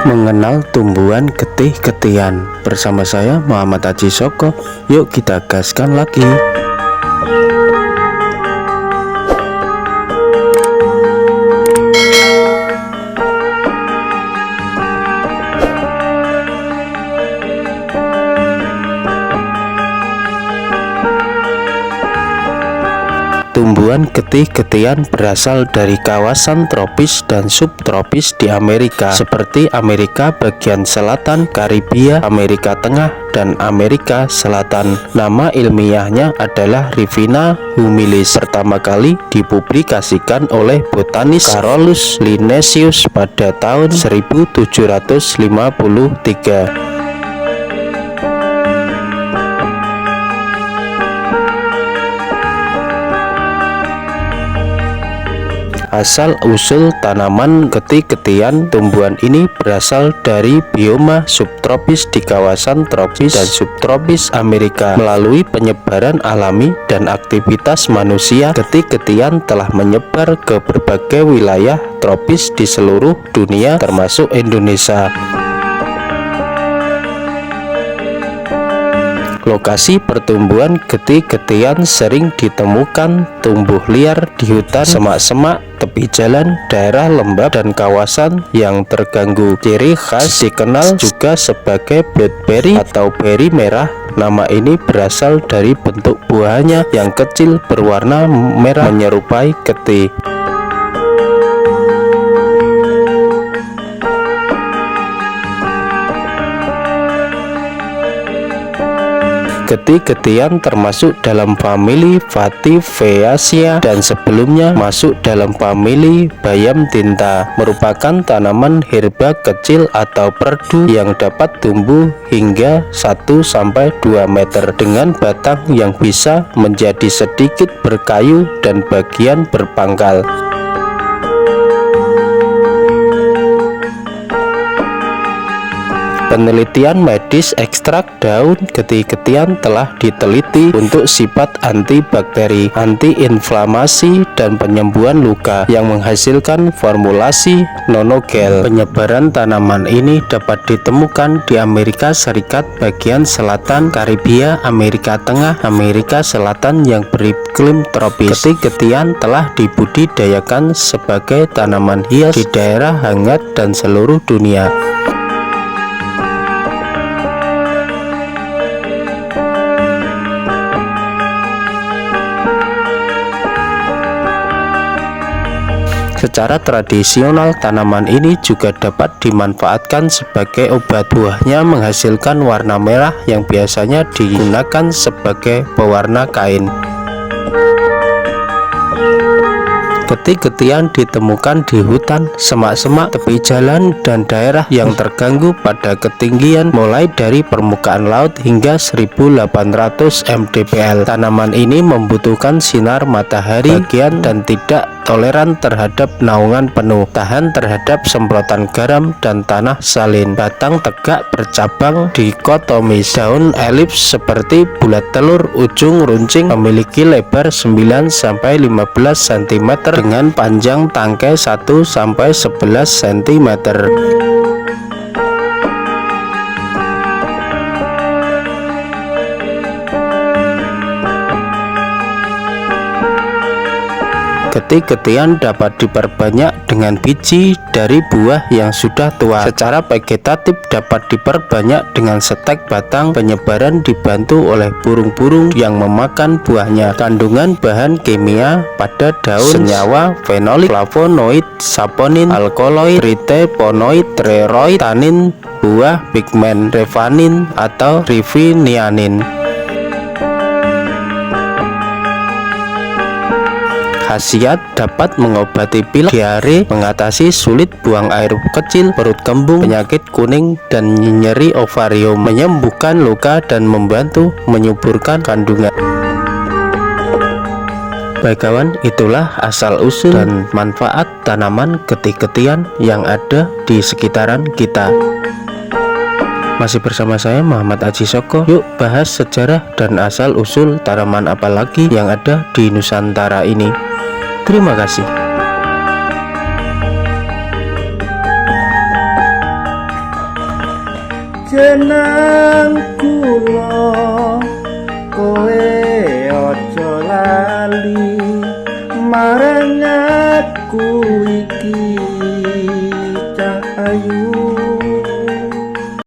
Mengenal tumbuhan getih-getihan bersama saya Muhammad Haji Soko. Yuk kita gaskan lagi. Tumbuhan getih-getihan berasal dari kawasan tropis dan subtropis di Amerika, seperti Amerika bagian selatan, Karibia, Amerika Tengah, dan Amerika Selatan. Nama ilmiahnya adalah Rivina humilis. Pertama kali dipublikasikan oleh botanis Carolus Linnaeus pada tahun 1753. Asal-usul tanaman getih-getihan tumbuhan ini berasal dari bioma subtropis di kawasan tropis dan subtropis Amerika. Melalui penyebaran alami dan aktivitas manusia, getih-getihan telah menyebar ke berbagai wilayah tropis di seluruh dunia termasuk Indonesia. Lokasi pertumbuhan getih-getihan sering ditemukan tumbuh liar di hutan, semak-semak, tepi jalan, daerah lembab, dan kawasan yang terganggu. Ciri khas dikenal juga sebagai bloodberry atau beri merah. Nama ini berasal dari bentuk buahnya yang kecil berwarna merah menyerupai getih. Getih-getihan termasuk dalam famili Vativaceae dan sebelumnya masuk dalam famili bayam tinta. Merupakan tanaman herba kecil atau perdu yang dapat tumbuh hingga 1-2 meter dengan batang yang bisa menjadi sedikit berkayu dan bagian berpangkal. Penelitian medis ekstrak daun getih-getihan telah diteliti untuk sifat antibakteri, antiinflamasi, dan penyembuhan luka yang menghasilkan formulasi nonogel. Penyebaran tanaman ini dapat ditemukan di Amerika Serikat bagian selatan, Karibia, Amerika Tengah, Amerika Selatan yang beriklim tropis. Getih-getihan telah dibudidayakan sebagai tanaman hias di daerah hangat dan seluruh dunia. Secara tradisional, tanaman ini juga dapat dimanfaatkan sebagai obat. Buahnya menghasilkan warna merah yang biasanya digunakan sebagai pewarna kain. Getih-getihan ditemukan di hutan, semak-semak, tepi jalan, dan daerah yang terganggu pada ketinggian mulai dari permukaan laut hingga 1800 mdpl. Tanaman ini membutuhkan sinar matahari bagian dan tidak toleran terhadap naungan penuh, tahan terhadap semprotan garam dan tanah salin. Batang tegak bercabang dikotomis, daun elips seperti bulat telur, ujung runcing, memiliki lebar 9-15 cm dengan panjang tangkai 1-11 cm. Getih-getihan dapat diperbanyak dengan biji dari buah yang sudah tua. Secara vegetatif dapat diperbanyak dengan setek batang. Penyebaran dibantu oleh burung-burung yang memakan buahnya. Kandungan bahan kimia pada daun senyawa fenolik, flavonoid, saponin, alkaloid, triterpenoid, steroid, tanin, buah, pigmen, revanin atau rivinianin. Khasiat dapat mengobati pilek, diare, mengatasi sulit buang air kecil, perut kembung, penyakit kuning, dan nyeri ovarium, menyembuhkan luka, dan membantu menyuburkan kandungan. Baik kawan, itulah asal-usul dan manfaat tanaman getih-getihan yang ada di sekitaran kita. Masih bersama saya Muhammad Haji Soko. Yuk bahas sejarah dan asal-usul tanaman apa lagi yang ada di Nusantara ini. Terima kasih. jeneng kula kowe aja lali marang aku iki.